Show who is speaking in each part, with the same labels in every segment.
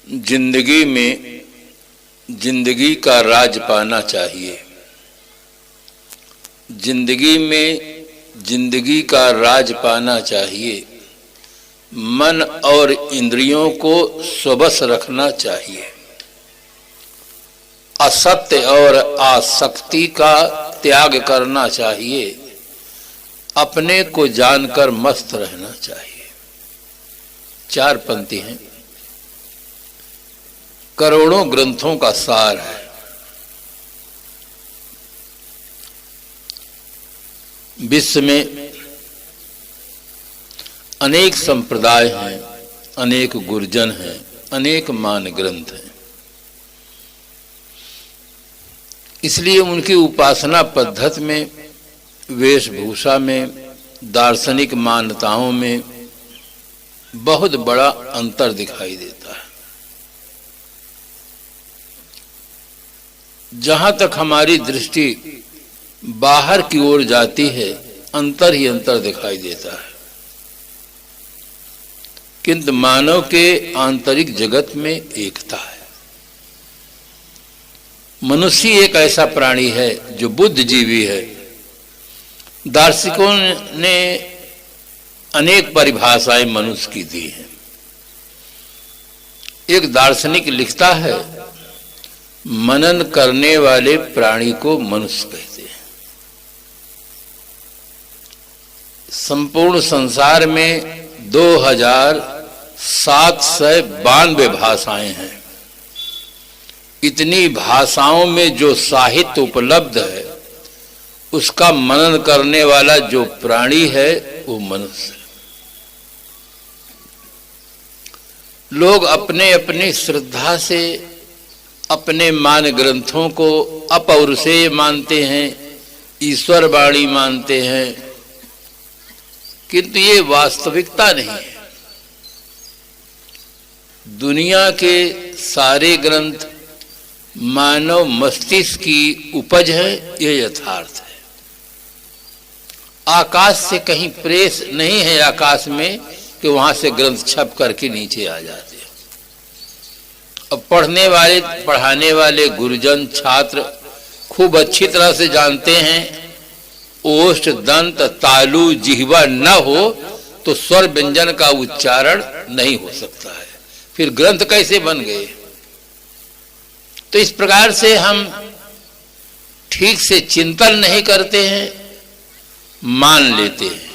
Speaker 1: जिंदगी में जिंदगी का राज पाना चाहिए। जिंदगी में जिंदगी का राज पाना चाहिए। मन और इंद्रियों को स्वबस रखना चाहिए। असत्य और आसक्ति का त्याग करना चाहिए। अपने को जानकर मस्त रहना चाहिए। 4 पंक्ति हैं, करोड़ों ग्रंथों का सार है। विश्व में अनेक संप्रदाय हैं, अनेक गुरुजन हैं, अनेक मान ग्रंथ हैं। इसलिए उनकी उपासना पद्धति में, वेशभूषा में, दार्शनिक मान्यताओं में बहुत बड़ा अंतर दिखाई देता है। जहां तक हमारी दृष्टि बाहर की ओर जाती है, अंतर ही अंतर दिखाई देता है, किंतु मानव के आंतरिक जगत में एकता है। मनुष्य एक ऐसा प्राणी है जो बुद्धिजीवी है। दार्शनिकों ने अनेक परिभाषाएं मनुष्य की दी हैं। एक दार्शनिक लिखता है, मनन करने वाले प्राणी को मनुष्य कहते हैं। संपूर्ण संसार में 2792 भाषाएं हैं। इतनी भाषाओं में जो साहित्य उपलब्ध है, उसका मनन करने वाला जो प्राणी है वो मनुष्य है। लोग अपने अपनी श्रद्धा से अपने मान ग्रंथों को अपौरुषेय मानते हैं, ईश्वर वाणी मानते हैं, किंतु ये वास्तविकता नहीं है। दुनिया के सारे ग्रंथ मानव मस्तिष्क की उपज है, यह यथार्थ है। आकाश से कहीं प्रेस नहीं है आकाश में कि वहां से ग्रंथ छप करके नीचे आ जाते हैं। अब पढ़ाने वाले गुरुजन छात्र खूब अच्छी तरह से जानते हैं, ओष्ठ दंत तालु जिह्वा न हो तो स्वर व्यंजन का उच्चारण नहीं हो सकता है, फिर ग्रंथ कैसे बन गए। तो इस प्रकार से हम ठीक से चिंतन नहीं करते हैं, मान लेते हैं।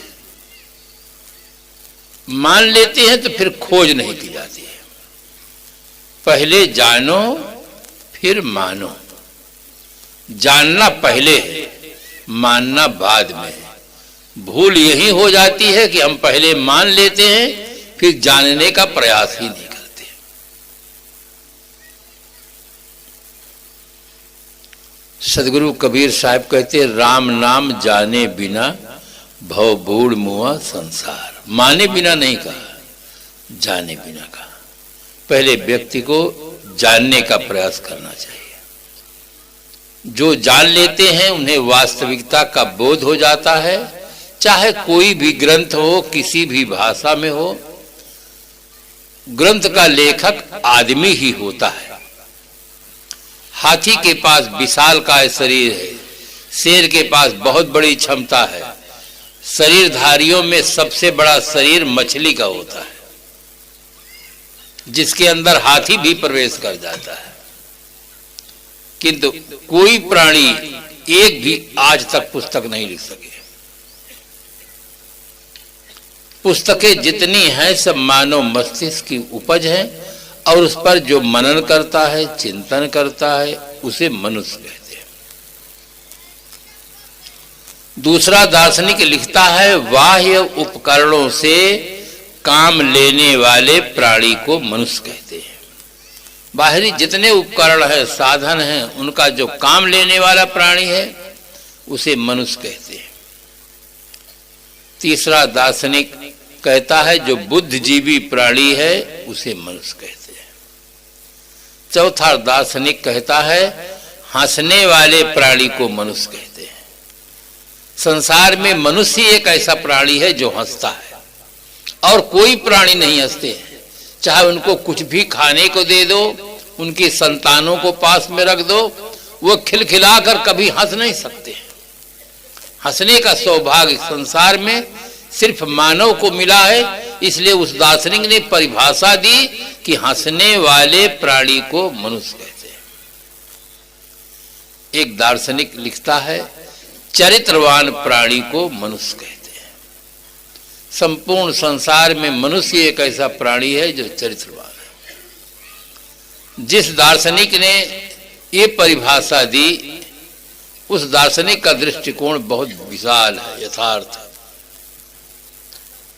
Speaker 1: मान लेते हैं तो फिर खोज नहीं की जाती है। पहले जानो फिर मानो। जानना पहले है, मानना बाद में है। भूल यही हो जाती है कि हम पहले मान लेते हैं, फिर जानने का प्रयास ही नहीं करते। सदगुरु कबीर साहब कहते, राम नाम जाने बिना भव बूढ़ मुआ संसार। माने बिना नहीं कहा, जाने बिना कहा। पहले व्यक्ति को जानने का प्रयास करना चाहिए। जो जान लेते हैं उन्हें वास्तविकता का बोध हो जाता है। चाहे कोई भी ग्रंथ हो, किसी भी भाषा में हो, ग्रंथ का लेखक आदमी ही होता है। हाथी के पास विशालकाय शरीर है, शेर के पास बहुत बड़ी क्षमता है। शरीरधारियों में सबसे बड़ा शरीर मछली का होता है, जिसके अंदर हाथी भी प्रवेश कर जाता है। किंतु कोई प्राणी एक भी आज तक पुस्तक नहीं लिख सके। पुस्तकें जितनी हैं सब मानव मस्तिष्क की उपज है, और उस पर जो मनन करता है, चिंतन करता है, उसे मनुष्य कहते हैं। दूसरा दार्शनिक लिखता है, बाह्य उपकरणों से काम लेने वाले प्राणी को मनुष्य कहते हैं। बाहरी जितने उपकरण है, साधन हैं, उनका जो काम लेने वाला प्राणी है उसे मनुष्य कहते हैं। तीसरा दार्शनिक कहता है, जो बुद्धिजीवी प्राणी है उसे मनुष्य कहते हैं। चौथा दार्शनिक कहता है, हंसने वाले प्राणी को मनुष्य कहते हैं। संसार में मनुष्य एक ऐसा प्राणी है जो हंसता है, और कोई प्राणी नहीं हंसते हैं। चाहे उनको कुछ भी खाने को दे दो, उनकी संतानों को पास में रख दो, वो खिलखिलाकर कभी हंस नहीं सकते। हंसने का सौभाग्य संसार में सिर्फ मानव को मिला है। इसलिए उस दार्शनिक ने परिभाषा दी कि हंसने वाले प्राणी को मनुष्य कहते हैं। एक दार्शनिक लिखता है, चरित्रवान प्राणी को मनुष्य कहते हैं। संपूर्ण संसार में मनुष्य एक ऐसा प्राणी है जो चरित्रवान है। जिस दार्शनिक ने ये परिभाषा दी, उस दार्शनिक का दृष्टिकोण बहुत विशाल है, यथार्थ।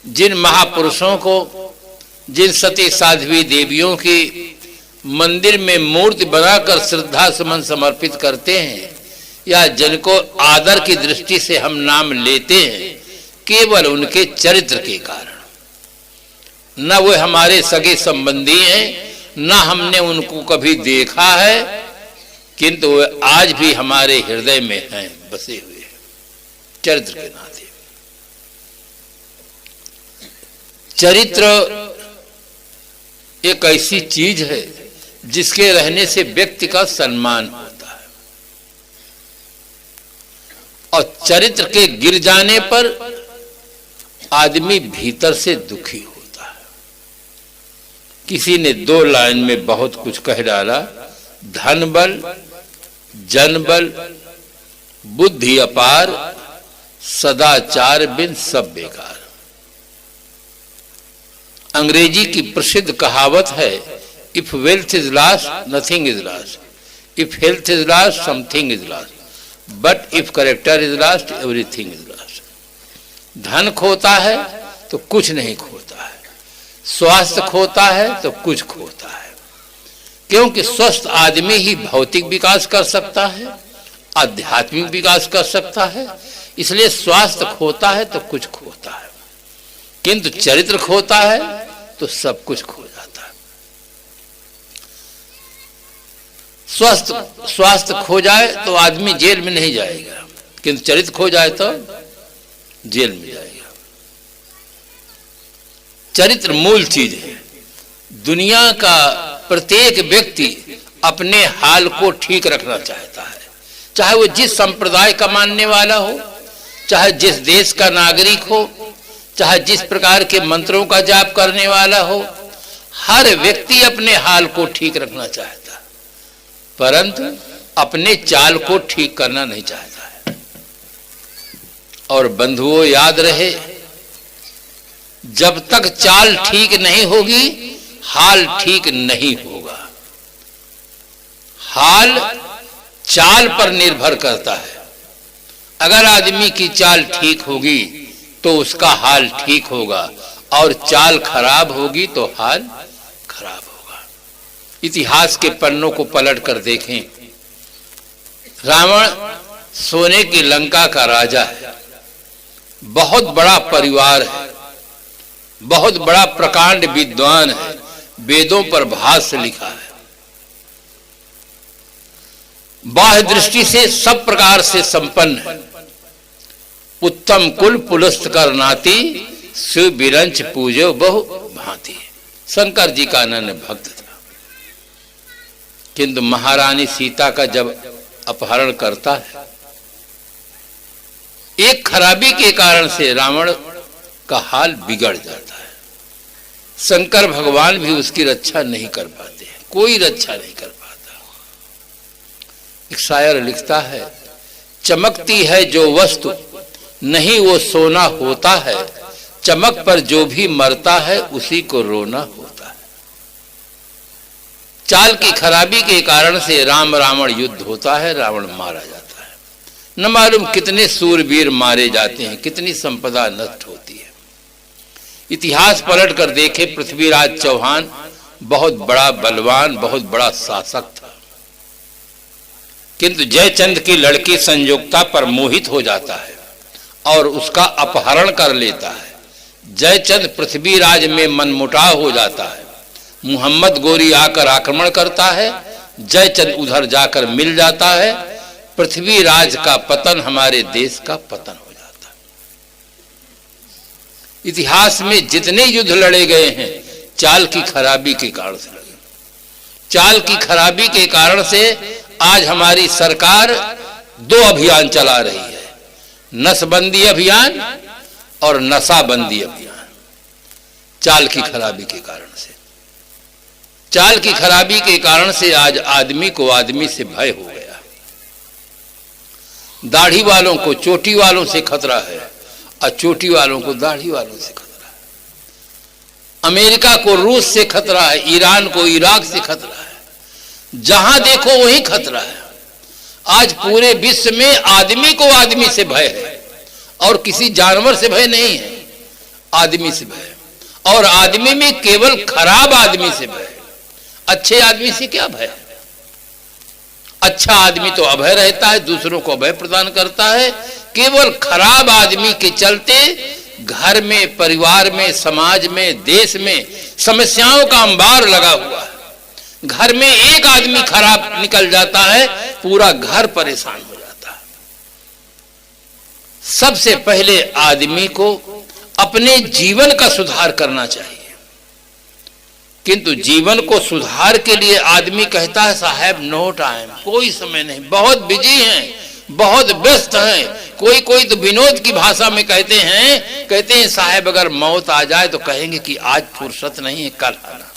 Speaker 1: जिन महापुरुषों को, जिन सती साध्वी देवियों की मंदिर में मूर्ति बनाकर श्रद्धा सुमन समर्पित करते हैं, या जिनको आदर की दृष्टि से हम नाम लेते हैं, केवल उनके चरित्र के कारण। न वो हमारे सगे संबंधी हैं, न हमने उनको कभी देखा है, किंतु वे आज भी हमारे हृदय में हैं, बसे हुए हैं चरित्र के नाते। चरित्र एक ऐसी चीज है जिसके रहने से व्यक्ति का सम्मान होता है, और चरित्र के गिर जाने पर आदमी भीतर से दुखी होता है। किसी ने 2 लाइन में बहुत कुछ कह डाला, धन बल, जन बल, बुद्धि अपार, सदाचार बिन सब बेकार। अंग्रेजी की प्रसिद्ध कहावत है, if wealth is lost nothing is lost, if health is lost something is lost, but if character is lost everything is lost. धन खोता है तो कुछ नहीं खोता है, स्वास्थ्य खोता है तो कुछ खोता है, क्योंकि स्वस्थ आदमी ही भौतिक विकास कर सकता है, आध्यात्मिक विकास कर सकता है। इसलिए स्वास्थ्य खोता है तो कुछ खोता है, किंतु चरित्र खोता है तो सब कुछ खो जाता है। स्वास्थ्य खो जाए तो आदमी जेल में नहीं जाएगा, किंतु चरित्र खो जाए तो जेल में जाएगा। चरित्र मूल चीज है। दुनिया का प्रत्येक व्यक्ति अपने हाल को ठीक रखना चाहता है, चाहे वो जिस संप्रदाय का मानने वाला हो, चाहे जिस देश का नागरिक हो, चाहे जिस प्रकार के मंत्रों का जाप करने वाला हो। हर व्यक्ति अपने हाल को ठीक रखना चाहता है, परंतु अपने चाल को ठीक करना नहीं चाहता है। और बंधुओं, याद रहे, जब तक चाल ठीक नहीं होगी, हाल ठीक नहीं होगा। हाल चाल पर निर्भर करता है। अगर आदमी की चाल ठीक होगी तो उसका हाल ठीक होगा, और चाल खराब होगी तो हाल खराब होगा। इतिहास के पन्नों को पलट कर देखें, रावण सोने की लंका का राजा है, बहुत बड़ा परिवार है, बहुत बड़ा प्रकांड विद्वान है, वेदों पर भाष्य लिखा है, बाह्य दृष्टि से सब प्रकार से संपन्न है, उत्तम कुल पुलस्त कर नाती, शिव बिरंच पूजो बहु भांति। शंकर जी का अनन्य भक्त था, किंतु महारानी सीता का जब अपहरण करता है, एक खराबी के कारण से रावण का हाल बिगड़ जाता है। शंकर भगवान भी उसकी रक्षा नहीं कर पाते हैं, कोई रक्षा नहीं कर पाता। एक शायर लिखता है, चमकती है जो वस्तु नहीं वो सोना होता है, चमक पर जो भी मरता है उसी को रोना होता है। चाल की खराबी के कारण से राम रावण युद्ध होता है, रावण मारा जाता है। न मालूम कितने सूरवीर मारे जाते हैं, कितनी संपदा नष्ट होती है। इतिहास पलट कर देखे, पृथ्वीराज चौहान बहुत बड़ा बलवान, बहुत बड़ा शासक था, किंतु जयचंद की लड़की संयोक्ता पर मोहित हो जाता है और उसका अपहरण कर लेता है। जयचंद पृथ्वीराज में मनमुटाव हो जाता है, मुहम्मद गोरी आकर आक्रमण करता है, जयचंद उधर जाकर मिल जाता है। पृथ्वीराज का पतन हमारे देश का पतन हो जाता है। इतिहास में जितने युद्ध लड़े गए हैं, चाल की खराबी के कारण से लगे। चाल की खराबी के कारण से आज हमारी सरकार 2 अभियान चला रही है, नसबंदी अभियान और नशाबंदी अभियान। चाल की खराबी के कारण से, चाल की खराबी के कारण से आज आदमी को आदमी से भय हो गया। दाढ़ी वालों को चोटी वालों से खतरा है और चोटी वालों को दाढ़ी वालों से खतरा है। अमेरिका को रूस से खतरा है, ईरान को इराक से खतरा है। जहां देखो वहीं खतरा है। आज पूरे विश्व में आदमी को आदमी से भय है और किसी जानवर से भय नहीं है, आदमी से भय। और आदमी में केवल खराब आदमी से भय, अच्छे आदमी से क्या भय? अच्छा आदमी तो अभय रहता है, दूसरों को अभय प्रदान करता है। केवल खराब आदमी के चलते घर में, परिवार में, समाज में, देश में समस्याओं का अंबार लगा हुआ है। घर में एक आदमी खराब निकल जाता है, पूरा घर परेशान हो जाता है। सबसे पहले आदमी को अपने जीवन का सुधार करना चाहिए, किंतु जीवन को सुधार के लिए आदमी कहता है साहब नो टाइम, कोई समय नहीं, बहुत बिजी हैं, बहुत व्यस्त हैं। कोई कोई तो विनोद की भाषा में कहते हैं साहब अगर मौत आ जाए तो कहेंगे कि आज फुर्सत नहीं है, कल आना।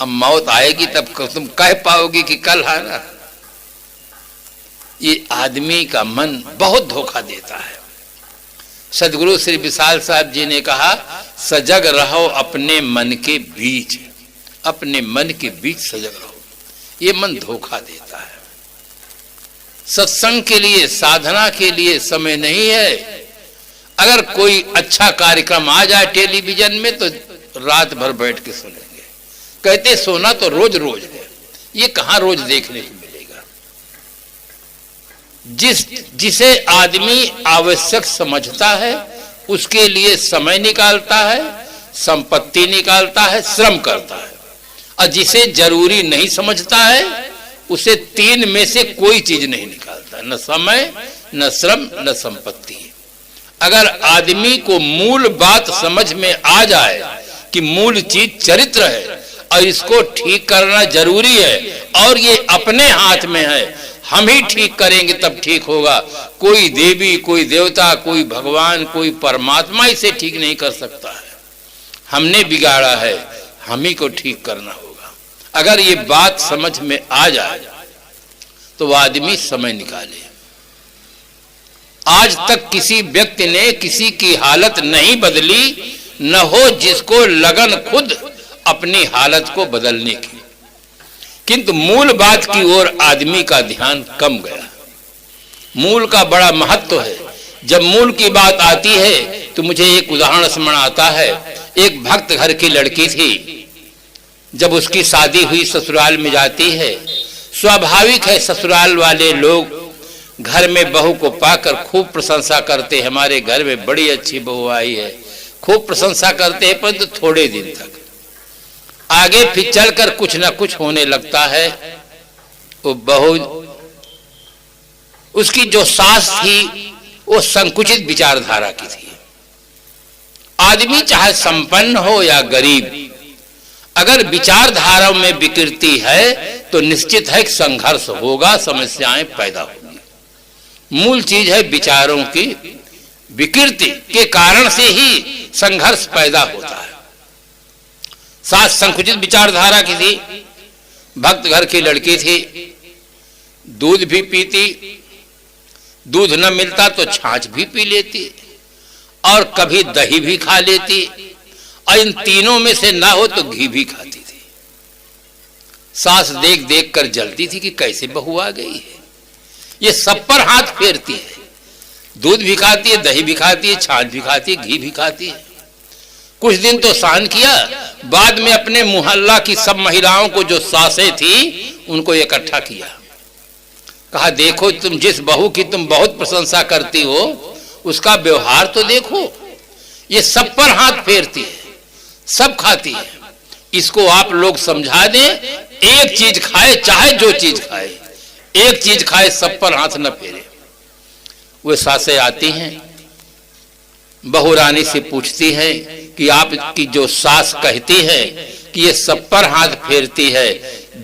Speaker 1: अब मौत आएगी तब तुम कह पाओगे कि कल आना। ये आदमी का मन बहुत धोखा देता है। सदगुरु श्री विशाल साहब जी ने कहा सजग रहो अपने मन के बीच, अपने मन के बीच सजग रहो। ये मन धोखा देता है। सत्संग के लिए, साधना के लिए समय नहीं है। अगर कोई अच्छा कार्यक्रम आ जाए टेलीविजन में तो रात भर बैठ के सुनेंगे। कहते सोना तो रोज रोज है, ये कहां रोज देखने को मिलेगा। जिसे आदमी आवश्यक समझता है उसके लिए समय निकालता है, संपत्ति निकालता है, श्रम करता है। और जिसे जरूरी नहीं समझता है उसे 3 में से कोई चीज नहीं निकालता, न समय, न श्रम, न संपत्ति। अगर आदमी को मूल बात समझ में आ जाए कि मूल चीज चरित्र है और इसको ठीक करना जरूरी है और ये अपने हाथ में है, हम ही ठीक करेंगे तब ठीक होगा। कोई देवी, कोई देवता, कोई भगवान, कोई परमात्मा इसे ठीक नहीं कर सकता है। हमने बिगाड़ा है, हम ही को ठीक करना होगा। अगर ये बात समझ में आ जाए तो वह आदमी समय निकाले। आज तक किसी व्यक्ति ने किसी की हालत नहीं बदली, न हो जिसको लगन खुद अपनी हालत को बदलने की। किंतु मूल बात की ओर आदमी का ध्यान कम गया। मूल का बड़ा महत्व है। जब मूल की बात आती है तो मुझे एक उदाहरण स्मरण आता है। एक भक्त घर की लड़की थी, जब उसकी शादी हुई ससुराल में जाती है। स्वाभाविक है ससुराल वाले लोग घर में बहू को पाकर खूब प्रशंसा करते हैं, हमारे घर में बड़ी अच्छी बहू आई है, खूब प्रशंसा करते हैं, परंतु थोड़े दिन तक। आगे फिर चलकर कुछ ना कुछ होने लगता है। वो बहू, उसकी जो सास थी वो संकुचित विचारधारा की थी। आदमी चाहे संपन्न हो या गरीब, अगर विचारधारा में विकृति है तो निश्चित है कि संघर्ष होगा, समस्याएं पैदा होंगी। मूल चीज है विचारों की विकृति के कारण से ही संघर्ष पैदा होता है। सास संकुचित विचारधारा की थी, भक्त घर की लड़की थी, दूध भी पीती, दूध न मिलता तो छाछ भी पी लेती और कभी दही भी खा लेती, और इन तीनों में से ना हो तो घी भी खाती थी। सास देख देख कर जलती थी कि कैसे बहू आ गई है, ये सब पर हाथ फेरती है, दूध भी खाती है, दही भी खाती है, छाछ भी खाती है, घी भी खाती है। कुछ दिन तो सहन किया, बाद में अपने मोहल्ला की सब महिलाओं को जो सासें थी उनको इकट्ठा किया। कहा देखो तुम जिस बहू की तुम बहुत प्रशंसा करती हो उसका व्यवहार तो देखो, ये सब पर हाथ फेरती है, सब खाती है। इसको आप लोग समझा दें, एक चीज खाए चाहे जो चीज खाए, एक चीज खाए, सब पर हाथ न फेरे। वे सासें आती हैं, बहू रानी से पूछती हैं कि आपकी जो सास कहती है कि ये सब पर हाथ फेरती है,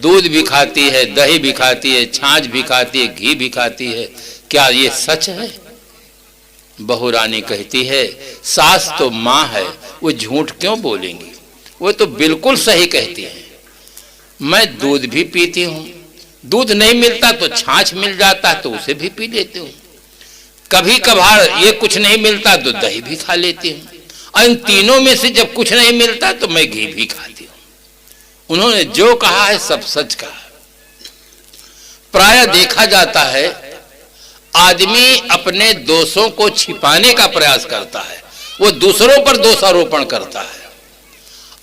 Speaker 1: दूध भी खाती है, दही भी खाती है, छाछ भी खाती है, घी भी खाती है, क्या ये सच है? बहू रानी कहती है सास तो माँ है, वो झूठ क्यों बोलेंगी, वो तो बिल्कुल सही कहती है। मैं दूध भी पीती हूँ, दूध नहीं मिलता तो छाछ मिल जाता है तो उसे भी पी लेती हूँ, कभी कभार ये कुछ नहीं मिलता तो दही भी खा लेती हूँ, और इन तीनों में से जब कुछ नहीं मिलता तो मैं घी भी खाती हूँ। उन्होंने जो कहा है सब सच कहा। प्रायः देखा जाता है आदमी अपने दोषों को छिपाने का प्रयास करता है, वो दूसरों पर दोषारोपण करता है,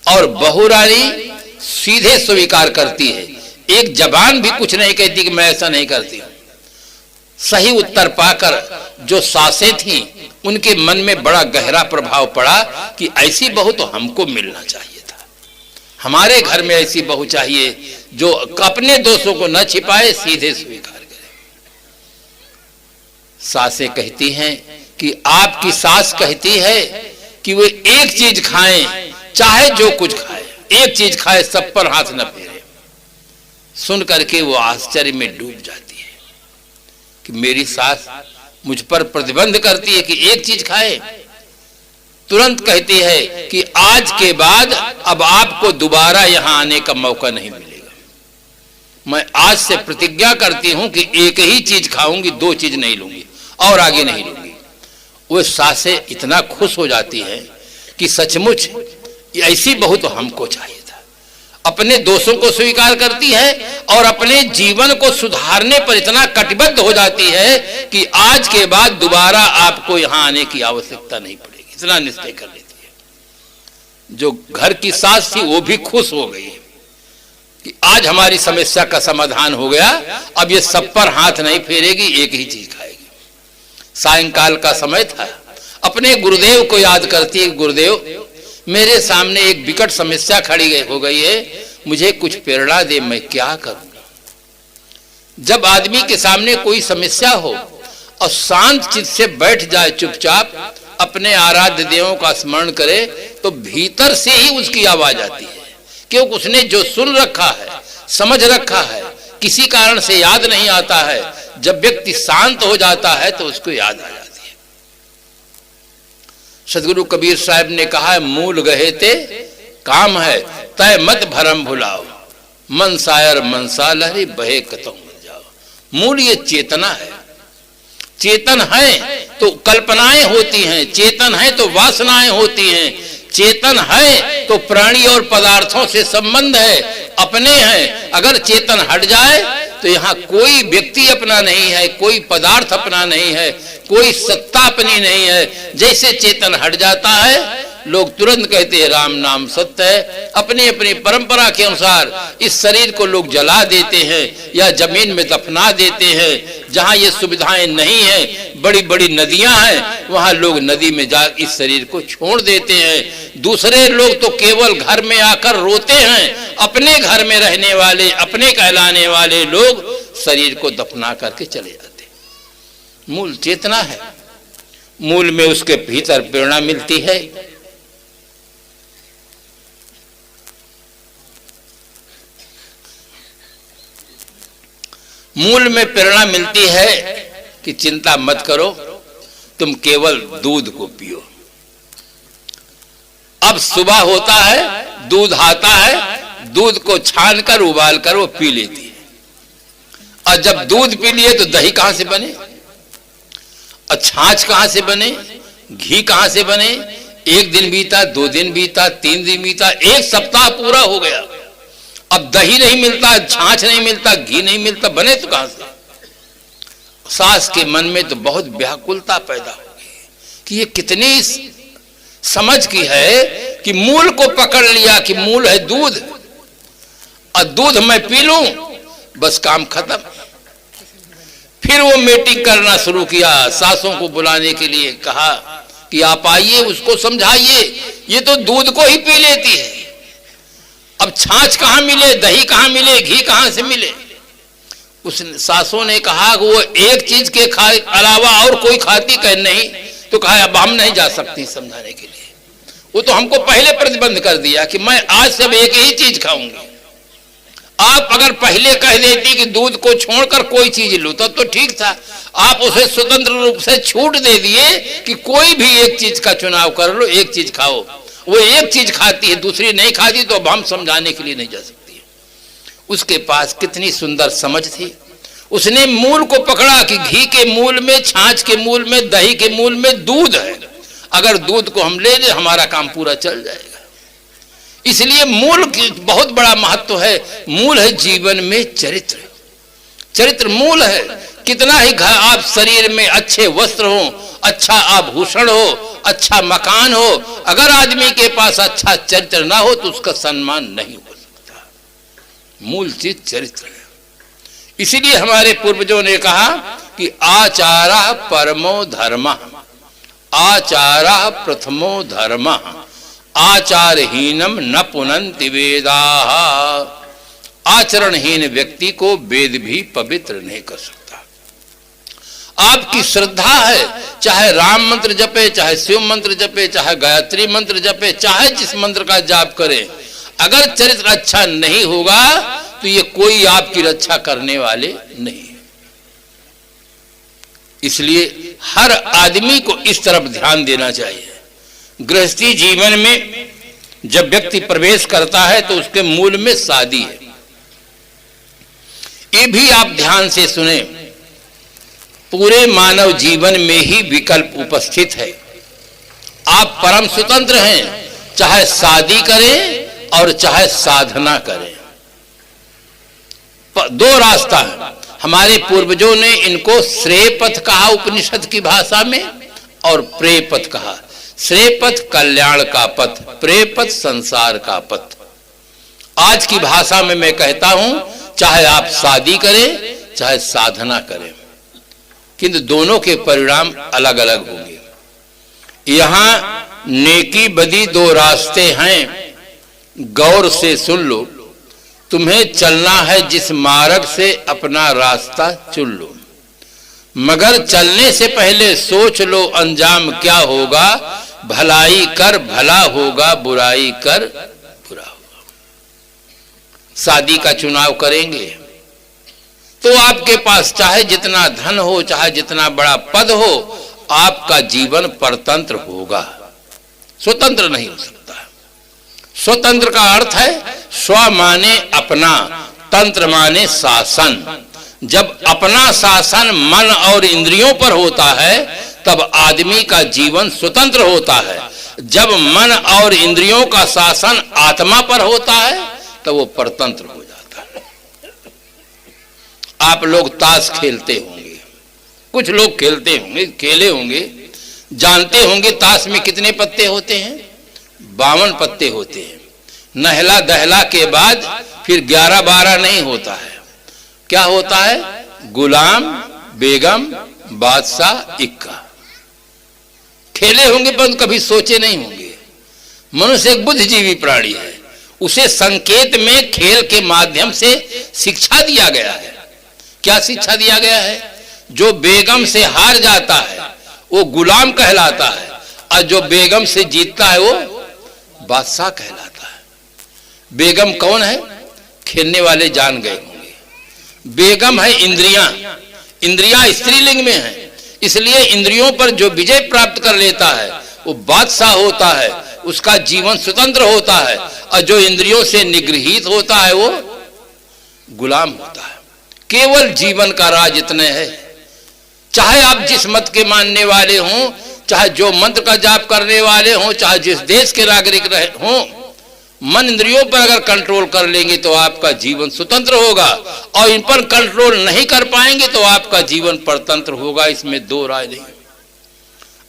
Speaker 1: और बहू रानी सीधे स्वीकार करती है, एक जबान भी कुछ नहीं कहती कि मैं ऐसा नहीं करती हूं। सही उत्तर पाकर जो सासें थीं उनके मन में बड़ा गहरा प्रभाव पड़ा कि ऐसी बहू तो हमको मिलना चाहिए था, हमारे घर में ऐसी बहू चाहिए जो अपने दोषों को न छिपाए, सीधे स्वीकार करे। सासें कहती हैं कि आपकी सास कहती है कि वे एक चीज खाएं चाहे जो कुछ खाए, एक चीज खाए सब पर हाथ न फेरे। सुन करके वो आश्चर्य में डूब जाती है कि मेरी सास मुझ पर प्रतिबंध करती है कि एक चीज खाए। तुरंत कहती है कि आज के बाद अब आपको दोबारा यहां आने का मौका नहीं मिलेगा, मैं आज से प्रतिज्ञा करती हूं कि एक ही चीज खाऊंगी, दो चीज नहीं लूंगी और आगे नहीं लूंगी। वो सासें इतना खुश हो जाती है कि सचमुच ऐसी बहू तो हमको चाहिए था, अपने दोषों को स्वीकार करती है और अपने जीवन को सुधारने पर इतना कटिबद्ध हो जाती है कि आज के बाद दोबारा आपको यहां आने की आवश्यकता नहीं पड़ेगी, इतना निश्चय कर लेती है। जो घर की सास थी वो भी खुश हो गई कि आज हमारी समस्या का समाधान हो गया, अब ये सब पर हाथ नहीं फेरेगी, एक ही चीज खाएगी। सायंकाल का समय था, अपने गुरुदेव को याद करती है, गुरुदेव मेरे सामने एक विकट समस्या खड़ी हो गई है, मुझे कुछ प्रेरणा दे, मैं क्या करूं। जब आदमी के सामने कोई समस्या हो और शांत चित्त से बैठ जाए, चुपचाप अपने आराध्य देवों का स्मरण करे, तो भीतर से ही उसकी आवाज आती है, क्योंकि उसने जो सुन रखा है, समझ रखा है, किसी कारण से याद नहीं आता है। जब व्यक्ति शांत हो जाता है तो उसको याद आ जाती है। सदगुरु कबीर साहब ने कहा है, मूल गहे ते काम है, तय मत भरम भुलाओ, मन सायर मनसा लहरी बहे कतौ मत जाओ। मूल ये चेतना है, चेतन है तो कल्पनाएं होती हैं, चेतन है तो वासनाएं होती हैं, चेतन है तो प्राणी और पदार्थों से संबंध है, अपने हैं। अगर चेतन हट जाए तो यहाँ कोई व्यक्ति अपना नहीं है, कोई पदार्थ अपना नहीं है, कोई सत्ता अपनी नहीं है। जैसे चेतन हट जाता है लोग तुरंत कहते हैं राम नाम सत्य है। अपनी अपनी परंपरा के अनुसार इस शरीर को लोग जला देते हैं या जमीन में दफना देते हैं। जहाँ ये सुविधाएं नहीं है, बड़ी बड़ी नदियां हैं, वहां लोग नदी में जा इस शरीर को छोड़ देते हैं। दूसरे लोग तो केवल घर में आकर रोते हैं, अपने घर में रहने वाले, अपने कहलाने वाले लोग शरीर को दफना करके चले जाते। मूल चेतना है, मूल में उसके भीतर प्रेरणा मिलती है। मूल में प्रेरणा मिलती है कि चिंता मत करो, तुम केवल दूध को पियो। अब सुबह होता है, दूध आता है, दूध को छान कर उबाल कर वो पी लेती है। और जब दूध पी लिए तो दही कहां से बने, और छाछ कहां से बने, घी कहां से बने। एक दिन बीता, 2 दिन बीता, 3 दिन बीता, 1 सप्ताह पूरा हो गया। अब दही नहीं मिलता, छाछ नहीं मिलता, घी नहीं मिलता, बने तो कहां से। सास के मन में तो बहुत व्याकुलता पैदा हो गई कि ये कितनी समझ की है कि मूल को पकड़ लिया कि मूल है दूध, और दूध मैं पी लूं बस काम खत्म। फिर वो मीटिंग करना शुरू किया, सासों को बुलाने के लिए कहा कि आप आइए, उसको समझाइए, ये तो दूध को ही पी लेती है। अब छाछ कहां मिले, दही कहां मिले, घी कहां से मिले। उस सासों ने कहा कि वो एक चीज के अलावा और कोई खाती कह नहीं, तो कहा अब हम नहीं जा सकती समझाने के लिए। वो तो हमको पहले प्रतिबंध कर दिया कि मैं आज सब एक ही चीज खाऊंगी। आप अगर पहले कह देती कि दूध को छोड़कर कोई चीज लो तब तो ठीक था। आप उसे स्वतंत्र रूप से छूट दे दिए कि कोई भी एक चीज का चुनाव कर लो, एक चीज खाओ। वो एक चीज खाती है, दूसरी नहीं खाती, तो अब हम समझाने के लिए नहीं जा सकती। उसके पास कितनी सुंदर समझ थी। उसने मूल को पकड़ा कि घी के मूल में, छाछ के मूल में, दही के मूल में दूध है। अगर दूध को हम ले लें हमारा काम पूरा चल जाएगा। इसलिए मूल की बहुत बड़ा महत्व है। मूल है जीवन में चरित्र। चरित्र मूल है। कितना ही आप शरीर में अच्छे वस्त्र हो, अच्छा आभूषण हो, अच्छा मकान हो, अगर आदमी के पास अच्छा चरित्र ना हो तो उसका सम्मान नहीं हो सकता। मूल चीज चरित्र है। इसीलिए हमारे पूर्वजों ने कहा कि आचारा परमो धर्मः, आचारा प्रथमो धर्मः, आचारहीनम न पुनन्ति वेदाः। आचरणहीन व्यक्ति को वेद भी पवित्र नहीं कर सकता। आपकी श्रद्धा है, चाहे राम मंत्र जपे, चाहे शिव मंत्र जपे, चाहे गायत्री मंत्र जपे, चाहे जिस मंत्र का जाप करे, अगर चरित्र अच्छा नहीं होगा तो ये कोई आपकी रक्षा करने वाले नहीं। इसलिए हर आदमी को इस तरफ ध्यान देना चाहिए। गृहस्थी जीवन में जब व्यक्ति प्रवेश करता है तो उसके मूल में शादी है। ये भी आप ध्यान से सुने। पूरे मानव जीवन में ही विकल्प उपस्थित है। आप परम स्वतंत्र हैं, चाहे शादी करें और चाहे साधना करें। दो रास्ता है। हमारे पूर्वजों ने इनको श्रेय पथ कहा उपनिषद की भाषा में, और प्रेय पथ कहा। श्रेय पथ कल्याण का पथ, प्रेय पथ संसार का पथ। आज की भाषा में मैं कहता हूं, चाहे आप शादी करें चाहे साधना करें, किंतु दोनों के परिणाम अलग अलग होंगे। यहां नेकी बदी दो रास्ते हैं, गौर से सुन लो। तुम्हें चलना है जिस मार्ग से अपना रास्ता चुन लो, मगर चलने से पहले सोच लो अंजाम क्या होगा। भलाई कर भला होगा, बुराई कर बुरा होगा। शादी का चुनाव करेंगे तो आपके पास चाहे जितना धन हो, चाहे जितना बड़ा पद हो, आपका जीवन परतंत्र होगा, स्वतंत्र नहीं हो सकता। स्वतंत्र का अर्थ है स्व माने अपना, तंत्र माने शासन। जब अपना शासन मन और इंद्रियों पर होता है तब आदमी का जीवन स्वतंत्र होता है। जब मन और इंद्रियों का शासन आत्मा पर होता है तब वो परतंत्र हो जाता है। आप लोग ताश खेलते होंगे, कुछ लोग खेलते होंगे, खेले होंगे, जानते होंगे ताश में कितने पत्ते होते हैं? 52 पत्ते होते हैं। नहला दहला के बाद फिर 11-12 नहीं होता है। क्या होता है? गुलाम, बेगम, बादशाह, इक्का। खेले होंगे पर कभी सोचे नहीं होंगे। मनुष्य एक बुद्धिजीवी प्राणी है, उसे संकेत में खेल के माध्यम से शिक्षा दिया गया है। क्या शिक्षा दिया गया है? जो बेगम से हार जाता है वो गुलाम कहलाता है, और जो बेगम से जीतता है वो बादशाह कहलाता है। बेगम कौन है? खेलने वाले जान गए होंगे। बेगम है इंद्रियां। इंद्रियां स्त्रीलिंग में है, इसलिए इंद्रियों पर जो विजय प्राप्त कर लेता है वो बादशाह होता है, उसका जीवन स्वतंत्र होता है। और जो इंद्रियों से निगृहित होता है वो गुलाम होता है। केवल जीवन का राज इतने है। चाहे आप जिस मत के मानने वाले हों, चाहे जो मंत्र का जाप करने वाले हों, चाहे जिस देश के नागरिक हों, मन इंद्रियों पर अगर कंट्रोल कर लेंगे तो आपका जीवन स्वतंत्र होगा, और इन पर कंट्रोल नहीं कर पाएंगे तो आपका जीवन परतंत्र होगा। इसमें दो राय नहीं।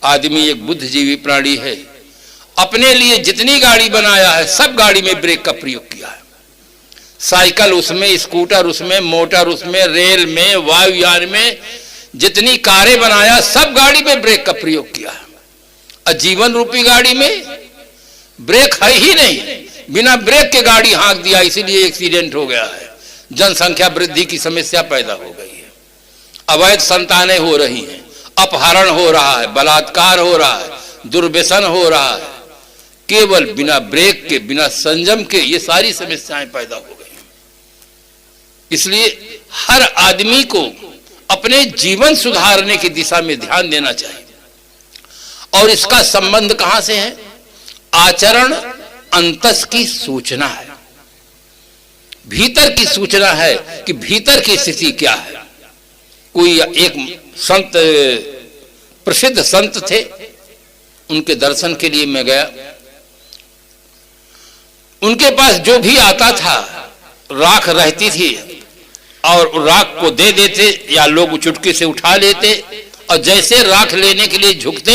Speaker 1: आदमी एक बुद्धिजीवी प्राणी है। अपने लिए जितनी गाड़ी बनाया है सब गाड़ी में ब्रेक का प्रयोग किया है। साइकिल उसमें, स्कूटर उसमें, मोटर उसमें, रेल में, वायुयान में, जितनी कारें बनाया सब गाड़ी में ब्रेक का प्रयोग किया है। और जीवन रूपी गाड़ी में ब्रेक है ही नहीं। बिना ब्रेक के गाड़ी हाँक दिया, इसीलिए एक्सीडेंट हो गया है। जनसंख्या वृद्धि की समस्या पैदा हो गई है। अवैध संतानें हो रही हैं, अपहरण हो रहा है, बलात्कार हो रहा है, दुर्व्यसन हो रहा है, केवल बिना ब्रेक के, बिना संयम के ये सारी समस्याएं पैदा हो गई। इसलिए हर आदमी को अपने जीवन सुधारने की दिशा में ध्यान देना चाहिए। और इसका संबंध कहां से है? आचरण अंतस की सूचना है, भीतर की सूचना है कि भीतर की स्थिति क्या है। कोई एक संत, प्रसिद्ध संत थे, उनके दर्शन के लिए मैं गया। उनके पास जो भी आता था राख रहती थी और राख को दे देते या लोग चुटकी से उठा लेते, और जैसे राख लेने के लिए झुकते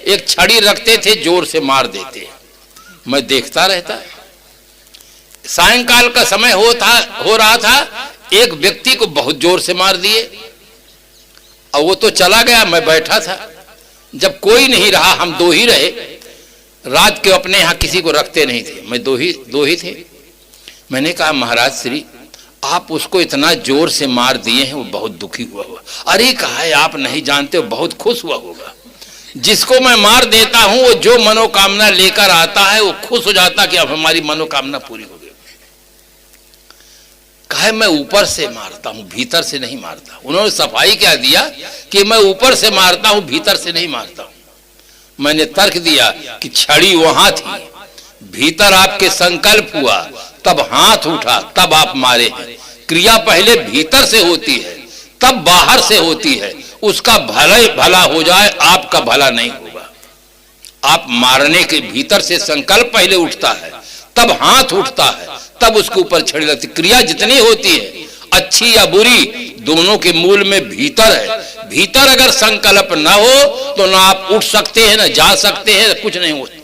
Speaker 1: एक छड़ी रखते थे, जोर से मार देते। मैं देखता रहता। सायंकाल का समय हो रहा था, एक व्यक्ति को बहुत जोर से मार दिए और वो तो चला गया, मैं बैठा था। जब कोई नहीं रहा, हम दो ही रहे, रात के अपने यहाँ किसी को रखते नहीं थे, मैं दो ही थे। मैंने कहा महाराज श्री, आप उसको इतना जोर से मार दिए हैं, वो बहुत दुखी हुआ होगा। अरे कहा है, आप नहीं जानते हो, बहुत खुश हुआ होगा। जिसको मैं मार देता हूं वो जो मनोकामना लेकर आता है वो खुश हो जाता कि अब हमारी मनोकामना पूरी हो गई। कहा मैं ऊपर से मारता हूं, भीतर से नहीं मारता। उन्होंने सफाई क्या दिया कि मैं ऊपर से मारता हूं, भीतर से नहीं मारता हूं। मैंने तर्क दिया कि छड़ी वहां थी, भीतर आपके संकल्प हुआ, तब हाथ उठा, तब आप मारे हैं। क्रिया पहले भीतर से होती है, तब बाहर से होती है। उसका भला हो जाए, आपका भला नहीं होगा। आप मारने के भीतर से संकल्प पहले उठता है, तब हाथ उठता है, तब उसके ऊपर छड़ी लगती। क्रिया जितनी होती है अच्छी या बुरी, दोनों के मूल में भीतर है। भीतर अगर संकल्प ना हो तो ना आप उठ सकते हैं, ना जा सकते हैं, कुछ नहीं होता।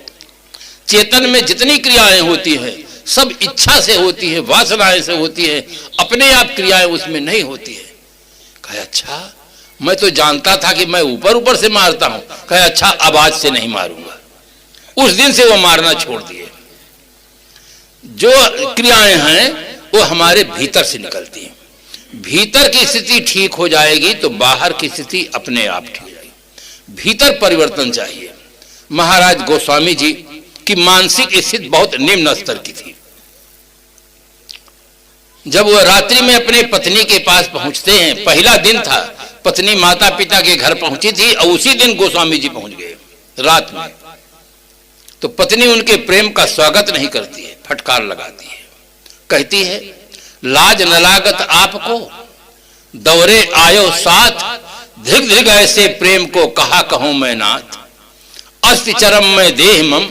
Speaker 1: चेतन में जितनी क्रियाएं होती हैं सब इच्छा से होती है, वासनाएं से होती है, अपने आप क्रियाएं उसमें नहीं होती है। कहे अच्छा, मैं तो जानता था कि मैं ऊपर ऊपर से मारता हूं। कहे अच्छा, अब आज से नहीं मारूंगा। उस दिन से वो मारना छोड़ दिए। जो क्रियाएं हैं वो हमारे भीतर से निकलती हैं। भीतर की स्थिति ठीक हो जाएगी तो बाहर की स्थिति अपने आप ठीक हो जाएगी। भीतर परिवर्तन चाहिए। महाराज गोस्वामी जी की मानसिक स्थिति बहुत निम्न स्तर की थी। जब वह रात्रि में अपने पत्नी के पास पहुंचते हैं, पहला दिन था, पत्नी माता पिता के घर पहुंची थी और उसी दिन गोस्वामी जी पहुंच गए रात में। तो पत्नी उनके प्रेम का स्वागत नहीं करती है, फटकार लगाती है, कहती है लाज न लागत आपको, दौरे आयो साथ, धृग धृग ऐसे प्रेम को कहा कहूं मैं नाथ, अस्ति चरम में देह मम,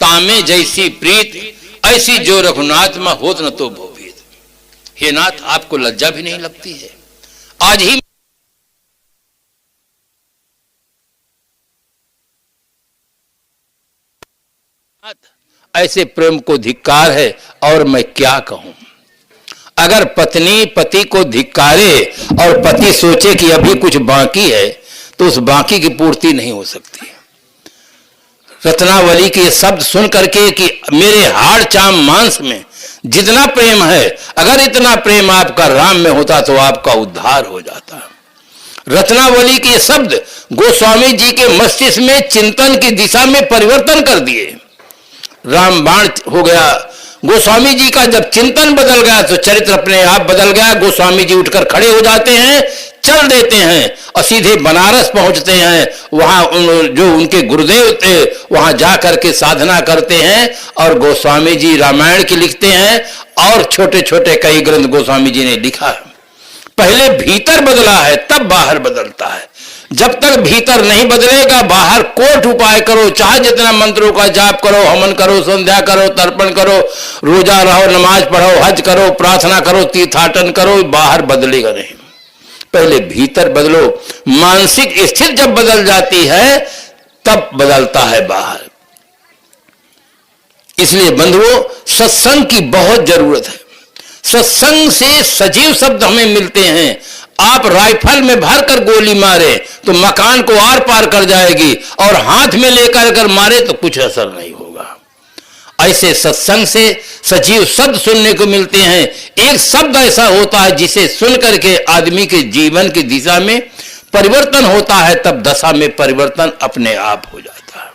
Speaker 1: तामे जैसी प्रीत, ऐसी जो रघुनाथ में होत न तो भोभेद। हे नाथ, आपको लज्जा भी नहीं लगती है? आज ही ऐसे प्रेम को धिक्कार है और मैं क्या कहूं। अगर पत्नी पति को धिक्कारे और पति सोचे कि अभी कुछ बाकी है तो उस बाकी की पूर्ति नहीं हो सकती। रत्नावली के शब्द सुन करके कि मेरे हाड़ चाम मांस में जितना प्रेम है, अगर इतना प्रेम आपका राम में होता तो आपका उद्धार हो जाता। रत्नावली के शब्द गोस्वामी जी के मस्तिष्क में चिंतन की दिशा में परिवर्तन कर दिए। रामबाण हो गया। गोस्वामी जी का जब चिंतन बदल गया तो चरित्र अपने आप बदल गया। गोस्वामी जी उठकर खड़े हो जाते हैं, चल देते हैं और सीधे बनारस पहुंचते हैं। वहां जो उनके गुरुदेव थे वहां जा करके साधना करते हैं और गोस्वामी जी रामायण की लिखते हैं और छोटे छोटे कई ग्रंथ गोस्वामी जी ने लिखा है। पहले भीतर बदला है तब बाहर बदलता है। जब तक भीतर नहीं बदलेगा बाहर कोट उपाय करो, चाहे जितना मंत्रों का जाप करो, हवन करो, संध्या करो, तर्पण करो, रोजा रहो, नमाज पढ़ो, हज करो, प्रार्थना करो, तीर्थाटन करो, बाहर बदलेगा नहीं। पहले भीतर बदलो। मानसिक स्थिति जब बदल जाती है तब बदलता है बाहर। इसलिए बंधुओं, सत्संग की बहुत जरूरत है। सत्संग से सजीव शब्द हमें मिलते हैं। आप राइफल में भरकर गोली मारे तो मकान को आर पार कर जाएगी और हाथ में लेकर अगर मारे तो कुछ असर नहीं होगा। ऐसे सत्संग से सजीव शब्द सुनने को मिलते हैं। एक शब्द ऐसा होता है जिसे सुन करके आदमी के जीवन की दिशा में परिवर्तन होता है, तब दशा में परिवर्तन अपने आप हो जाता है।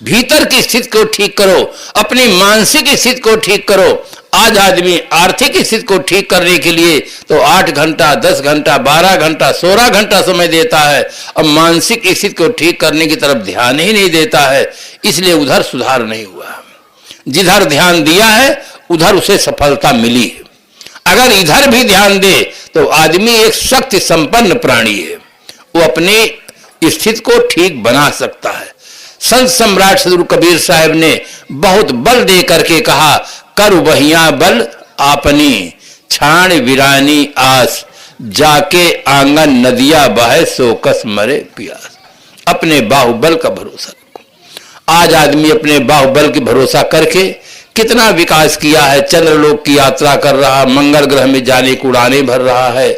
Speaker 1: भीतर की स्थिति को ठीक करो, अपनी मानसिक स्थिति को ठीक करो। आज आदमी आर्थिक स्थिति को ठीक करने के लिए तो 8 घंटा, 10 घंटा, 12 घंटा, 16 घंटा समय देता है, अब मानसिक स्थिति को ठीक करने की तरफ ध्यान ही नहीं देता है, इसलिए उधर सुधार नहीं हुआ। जिधर ध्यान दिया है उधर उसे सफलता मिली है। अगर इधर भी ध्यान दे तो आदमी एक शक्ति संपन्न प्राणी है, वो अपनी स्थिति को ठीक बना सकता है। संत सम्राट सदगुरु कबीर साहब ने बहुत बल दे करके कहा, कर वहिया बल आपनी, छाण विरानी आस, जाके आंगन नदिया बहे सोकस मरे प्यास। अपने बाहुबल का भरोसा रखो। आज आदमी अपने बाहुबल की भरोसा करके कितना विकास किया है, चंद्रलोक की यात्रा कर रहा, मंगल ग्रह में जाने की उड़ानें भर रहा है,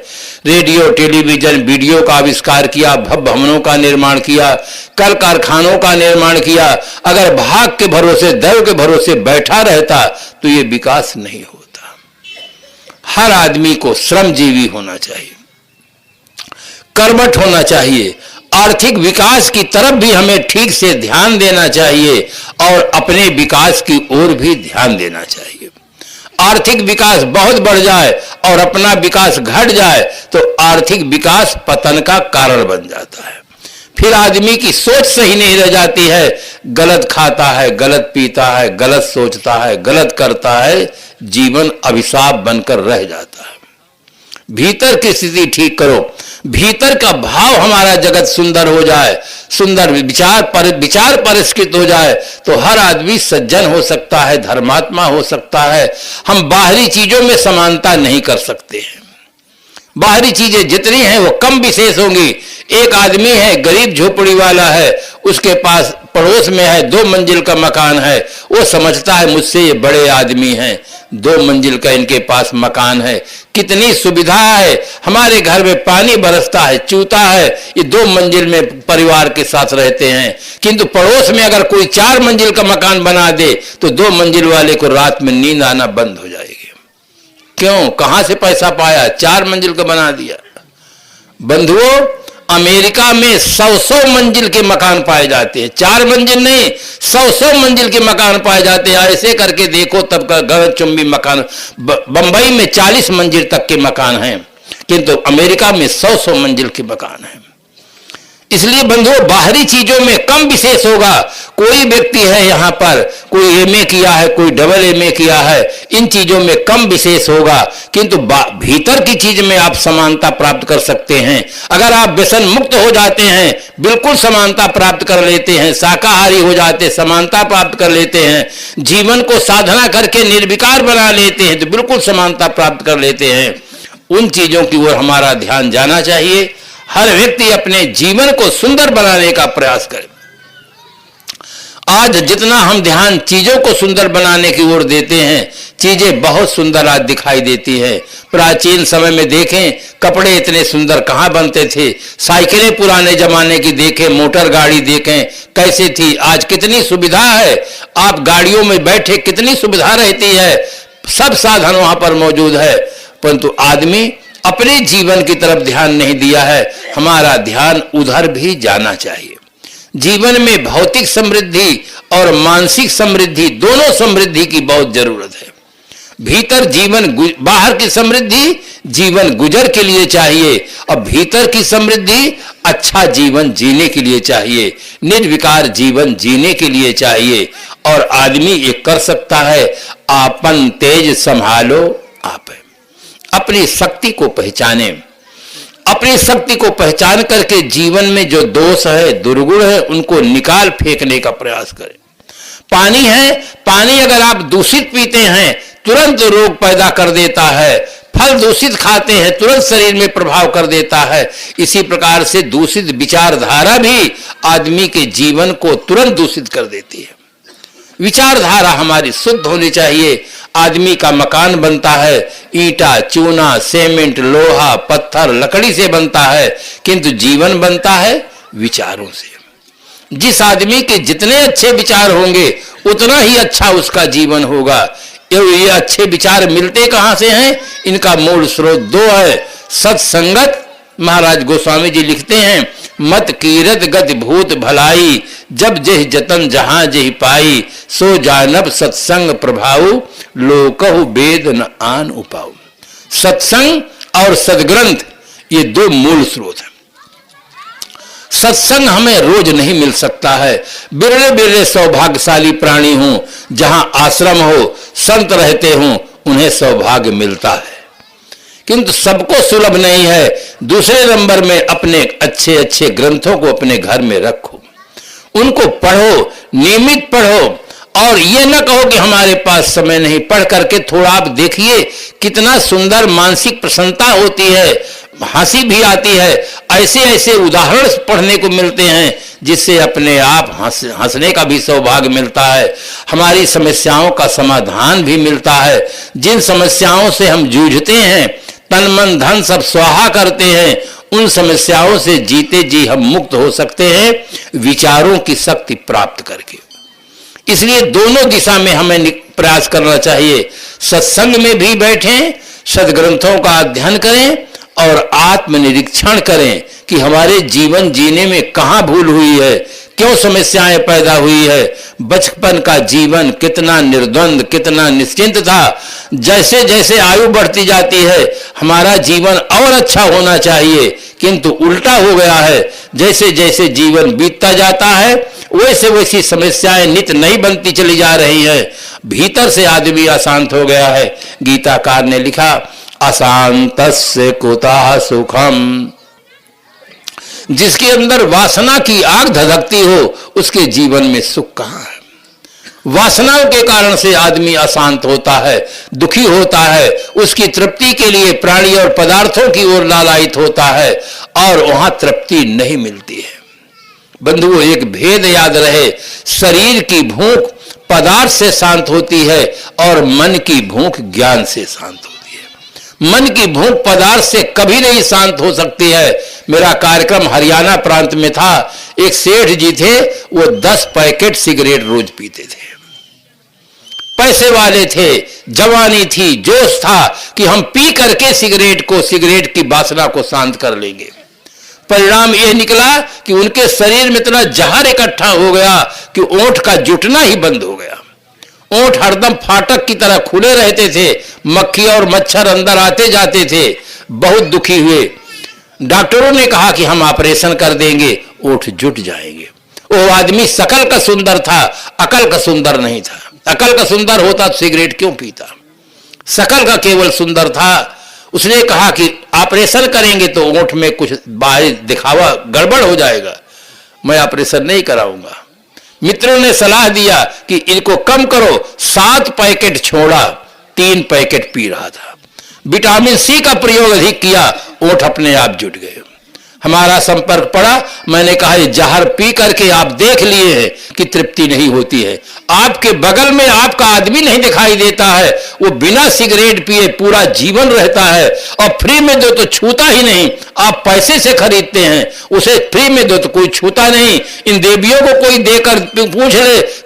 Speaker 1: रेडियो, टेलीविजन, वीडियो का आविष्कार किया, भवनों का निर्माण किया, कल कारखानों का निर्माण किया। अगर भाग के भरोसे, दैव के भरोसे बैठा रहता तो ये विकास नहीं होता। हर आदमी को श्रमजीवी होना चाहिए, कर्मठ होना चाहिए। आर्थिक विकास की तरफ भी हमें ठीक से ध्यान देना चाहिए और अपने विकास की ओर भी ध्यान देना चाहिए। आर्थिक विकास बहुत बढ़ जाए और अपना विकास घट जाए तो आर्थिक विकास पतन का कारण बन जाता है। फिर आदमी की सोच सही नहीं रह जाती है, गलत खाता है, गलत पीता है, गलत सोचता है, गलत करता है, जीवन अभिशाप बनकर रह जाता है। भीतर की स्थिति ठीक करो, भीतर का भाव हमारा जगत सुंदर हो जाए, सुंदर विचार परिष्कृत हो जाए तो हर आदमी सज्जन हो सकता है, धर्मात्मा हो सकता है। हम बाहरी चीजों में समानता नहीं कर सकते हैं। बाहरी चीजें जितनी हैं वो कम विशेष होंगी। एक आदमी है, गरीब झोपड़ी वाला है, उसके पास पड़ोस में है 2 मंजिल का मकान है, वो समझता है मुझसे ये बड़े आदमी हैं, 2 मंजिल का इनके पास मकान है, कितनी सुविधा है, हमारे घर में पानी बरसता है, चूता है, ये 2 मंजिल में परिवार के साथ रहते हैं। किंतु पड़ोस में अगर कोई 4 मंजिल का मकान बना दे तो 2 मंजिल वाले को रात में नींद आना बंद हो जाएगी। क्यों? कहां से पैसा पाया? 4 मंजिल का बना दिया। बंधुओं, अमेरिका में 100 मंजिल के मकान पाए जाते हैं, 4 मंजिल नहीं, 100 मंजिल के मकान पाए जाते हैं। ऐसे करके देखो तब का गगनचुंबी मकान। बंबई में 40 मंजिल तक के मकान हैं, किंतु अमेरिका में 100 मंजिल के मकान हैं। इसलिए बंधुओं, बाहरी चीजों में कम विशेष होगा। कोई व्यक्ति है यहाँ पर, कोई एमए किया है, कोई डबल एमए किया है, इन चीजों में कम विशेष होगा, किंतु भीतर की चीज में आप समानता प्राप्त कर सकते हैं। अगर आप व्यसन मुक्त हो जाते हैं, बिल्कुल समानता प्राप्त कर लेते हैं, शाकाहारी हो जाते, समानता प्राप्त कर लेते हैं, जीवन को साधना करके निर्विकार बना लेते हैं तो बिल्कुल समानता प्राप्त कर लेते हैं। उन चीजों की ओर हमारा ध्यान जाना चाहिए। हर व्यक्ति अपने जीवन को सुंदर बनाने का प्रयास करे। आज जितना हम ध्यान चीजों को सुंदर बनाने की ओर देते हैं, चीजें बहुत सुंदर आज दिखाई देती हैं। प्राचीन समय में देखें, कपड़े इतने सुंदर कहाँ बनते थे, साइकिलें पुराने जमाने की देखें, मोटर गाड़ी देखें कैसे थी, आज कितनी सुविधा है। आप गाड़ियों में बैठे कितनी सुविधा रहती है, सब साधन वहां पर मौजूद है, परंतु आदमी अपने जीवन की तरफ ध्यान नहीं दिया है। हमारा ध्यान उधर भी जाना चाहिए। जीवन में भौतिक समृद्धि और मानसिक समृद्धि, दोनों समृद्धि की बहुत जरूरत है। भीतर जीवन, बाहर की समृद्धि जीवन गुजर के लिए चाहिए और भीतर की समृद्धि अच्छा जीवन जीने के लिए चाहिए, निर्विकार जीवन जीने के लिए चाहिए। और आदमी ये कर सकता है, आपन तेज संभालो आप। अपनी शक्ति को पहचाने, अपनी शक्ति को पहचान करके जीवन में जो दोष है, दुर्गुण है, उनको निकाल फेंकने का प्रयास करें। पानी है, पानी अगर आप दूषित पीते हैं तुरंत रोग पैदा कर देता है, फल दूषित खाते हैं तुरंत शरीर में प्रभाव कर देता है। इसी प्रकार से दूषित विचारधारा भी आदमी के जीवन को तुरंत दूषित कर देती है। विचारधारा हमारी शुद्ध होनी चाहिए। आदमी का मकान बनता है ईंटा, चूना, सीमेंट, लोहा, पत्थर, लकड़ी से बनता है, किंतु जीवन बनता है विचारों से। जिस आदमी के जितने अच्छे विचार होंगे उतना ही अच्छा उसका जीवन होगा। ये अच्छे विचार मिलते कहां से हैं? इनका मूल स्रोत 2 है। सत्संगत, महाराज गोस्वामी जी लिखते हैं, मत कीरत गति भूत भलाई, जब जेहि जतन जहां जेहि पाई, सो जानब सत्संग प्रभाव, लोकहु वेद न आन उपाऊ। सत्संग और सदग्रंथ ये दो मूल स्रोत हैं। सत्संग हमें रोज नहीं मिल सकता है। बिरले बिरले सौभाग्यशाली प्राणी हूं जहां आश्रम हो, संत रहते हों, उन्हें सौभाग्य मिलता है, किंतु सबको सुलभ नहीं है। दूसरे नंबर में अपने अच्छे अच्छे ग्रंथों को अपने घर में रखो, उनको पढ़ो, नियमित पढ़ो, और ये न कहो कि हमारे पास समय नहीं। पढ़ करके थोड़ा आप देखिए कितना सुंदर मानसिक प्रसन्नता होती है, हंसी भी आती है। ऐसे ऐसे उदाहरण पढ़ने को मिलते हैं जिससे अपने आप हंसने का भी सौभाग्य मिलता है, हमारी समस्याओं का समाधान भी मिलता है। जिन समस्याओं से हम जूझते हैं, तन मन धन सब स्वाहा करते हैं, उन समस्याओं से जीते जी हम मुक्त हो सकते हैं विचारों की शक्ति प्राप्त करके। इसलिए दोनों दिशा में हमें प्रयास करना चाहिए। सत्संग में भी बैठें, सदग्रंथों का अध्ययन करें और आत्मनिरीक्षण करें कि हमारे जीवन जीने में कहाँ भूल हुई है, क्यों समस्याएं पैदा हुई है। बचपन का जीवन कितना निर्द्वंद, कितना निश्चिंत था। जैसे जैसे आयु बढ़ती जाती है हमारा जीवन और अच्छा होना चाहिए, किंतु उल्टा हो गया है। जैसे जैसे जीवन बीतता जाता है वैसे वैसी समस्याएं नित नई बनती चली जा रही है। भीतर से आदमी अशांत हो गया है। गीताकार ने लिखा, अशांतस्य कुतः सुखम। जिसके अंदर वासना की आग धधकती हो उसके जीवन में सुख कहाँ है। वासनाओं के कारण से आदमी अशांत होता है, दुखी होता है, उसकी तृप्ति के लिए प्राणी और पदार्थों की ओर लालायित होता है और वहां तृप्ति नहीं मिलती है। बंधुओं, एक भेद याद रहे, शरीर की भूख पदार्थ से शांत होती है और मन की भूख ज्ञान से शांत होती है। मन की भूख पदार्थ से कभी नहीं शांत हो सकती है। मेरा कार्यक्रम हरियाणा प्रांत में था। एक सेठ जी थे, वो 10 पैकेट सिगरेट रोज पीते थे। पैसे वाले थे, जवानी थी, जोश था कि हम पी करके सिगरेट की वासना को शांत कर लेंगे। परिणाम यह निकला कि उनके शरीर में इतना जहर इकट्ठा हो गया कि ओंठ का जुटना ही बंद हो गया। ओंठ हरदम फाटक की तरह खुले रहते थे, मक्खी और मच्छर अंदर आते जाते थे। बहुत दुखी हुए। डॉक्टरों ने कहा कि हम ऑपरेशन कर देंगे, ओंठ जुट जाएंगे। वो आदमी शकल का सुंदर था, अकल का सुंदर नहीं था। अकल का सुंदर होता तो सिगरेट क्यों पीता, शकल का केवल सुंदर था। उसने कहा कि ऑपरेशन करेंगे तो ओंठ में कुछ बाहर दिखावा गड़बड़ हो जाएगा, मैं ऑपरेशन नहीं कराऊंगा। मित्रों ने सलाह दिया कि इनको कम करो। 7 पैकेट छोड़ा, 3 पैकेट पी रहा था। विटामिन सी का प्रयोग अधिक किया, ओंठ अपने आप जुट गए। हमारा संपर्क पड़ा, मैंने कहा ये जहर पी करके आप देख लिए हैं कि तृप्ति नहीं होती है। आपके बगल में आपका आदमी नहीं दिखाई देता है, वो बिना सिगरेट पिए पूरा जीवन रहता है और फ्री में दो तो छूता ही नहीं। आप पैसे से खरीदते हैं, उसे फ्री में दो तो कोई छूता नहीं। इन देवियों को कोई देकर पूछ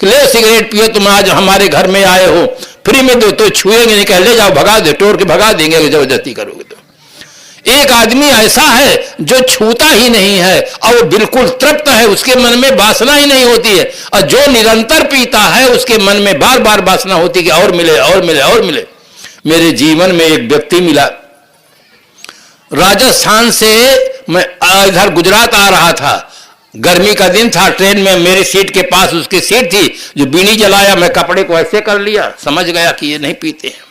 Speaker 1: ले सिगरेट पियो, तुम आज हमारे घर में आए हो, फ्री में दो तो छुएंगे नहीं, कह ले जाओ भगा दे, तोड़ के भगा देंगे अगर जबरदस्ती करोगे तो। एक आदमी ऐसा है जो छूता ही नहीं है और वो बिल्कुल तृप्त है, उसके मन में वासना ही नहीं होती है। और जो निरंतर पीता है उसके मन में बार बार वासना होती कि और मिले और मिले और मिले। मेरे जीवन में एक व्यक्ति मिला, राजस्थान से मैं इधर गुजरात आ रहा था। गर्मी का दिन था, ट्रेन में मेरी सीट के पास उसकी सीट थी। जो बीड़ी जलाया, मैं कपड़े को ऐसे कर लिया, समझ गया कि ये नहीं पीते हैं।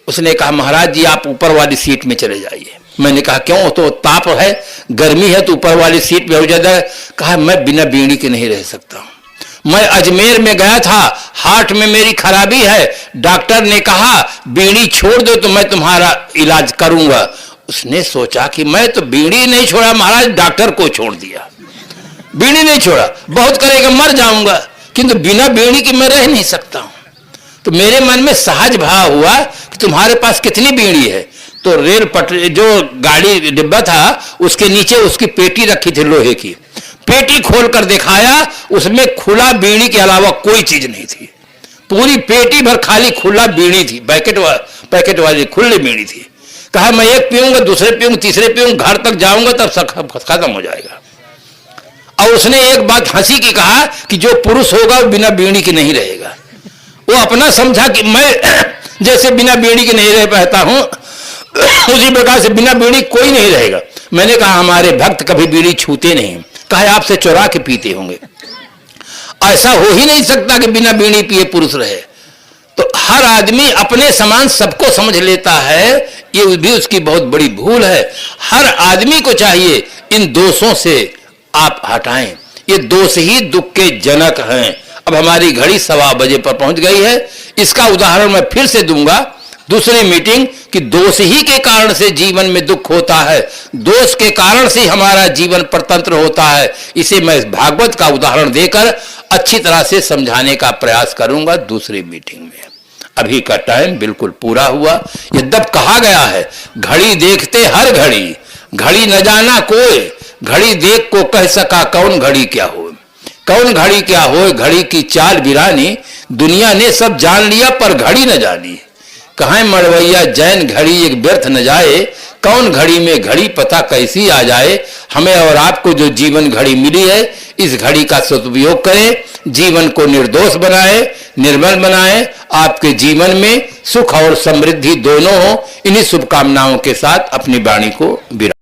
Speaker 1: उसने कहा महाराज जी आप ऊपर वाली सीट में चले जाइए। मैंने कहा क्यों, तो ताप है, गर्मी है तो ऊपर वाली सीट पे हो जाता है। कहा मैं बिना बीड़ी के नहीं रह सकता हूं। मैं अजमेर में गया था, हार्ट में मेरी खराबी है, डॉक्टर ने कहा बीड़ी छोड़ दो तो मैं तुम्हारा इलाज करूंगा। उसने सोचा कि मैं तो बीड़ी नहीं छोड़ा महाराज, डॉक्टर को छोड़ दिया, बीड़ी नहीं छोड़ा, बहुत करेगा मर जाऊंगा, किंतु बिना बीड़ी के मैं रह नहीं सकता हूं। तो मेरे मन में सहज भाव हुआ कि तुम्हारे पास कितनी बीड़ी है। तो रेल पटरी जो गाड़ी डिब्बा था उसके नीचे उसकी पेटी रखी थी लोहे की। पेटी खोलकर दिखाया, उसमें खुला बीड़ी के अलावा कोई चीज नहीं थी। पूरी पेटी भर खाली खुला बीड़ी थी, पैकेट वाली खुली बीड़ी थी। कहा मैं एक पीऊंगा, दूसरे पीऊंगा, तीसरे पीऊंगा, घर तक जाऊंगा तब सब खत्म हो जाएगा। और उसने एक बात हंसी की कहा कि जो पुरुष होगा वो बिना बीड़ी के नहीं रहेगा। वो अपना समझा कि मैं जैसे बिना बीड़ी के नहीं रह पाता हूं उसी प्रकार से बिना बीड़ी कोई नहीं रहेगा। मैंने कहा हमारे भक्त कभी बीड़ी छूते नहीं। कहा आपसे चुरा के पीते होंगे। ऐसा हो ही नहीं सकता कि बिना बीड़ी पिए पुरुष रहे। तो हर आदमी अपने समान सबको समझ लेता है, ये भी उसकी बहुत बड़ी भूल है। हर आदमी को चाहिए इन दोषों से आप हटाएं। ये दोष ही दुख के जनक हैं। अब हमारी घड़ी 1:15 बजे पर पहुंच गई है। इसका उदाहरण मैं फिर से दूंगा दूसरी मीटिंग कि दोष ही के कारण से जीवन में दुख होता है, दोष के कारण से हमारा जीवन परतंत्र होता है। इसे मैं भागवत का उदाहरण देकर अच्छी तरह से समझाने का प्रयास करूंगा दूसरी मीटिंग में। अभी का टाइम बिल्कुल पूरा हुआ। यद्यप कहा गया है घड़ी देखते हर घड़ी, घड़ी न जाना कोई, घड़ी देख को कह सका कौन घड़ी क्या हो। कौन घड़ी क्या हो, घड़ी की चाल बिरानी दुनिया ने सब जान लिया पर घड़ी न जानी। कहाँ मड़वैया जैन घड़ी एक व्यर्थ न जाए, कौन घड़ी में घड़ी पता कैसी आ जाए। हमें और आपको जो जीवन घड़ी मिली है इस घड़ी का सदुपयोग करें, जीवन को निर्दोष बनाए, निर्मल बनाए, आपके जीवन में सुख और समृद्धि दोनों हो। इन्हीं शुभकामनाओं के साथ अपनी वाणी को विराम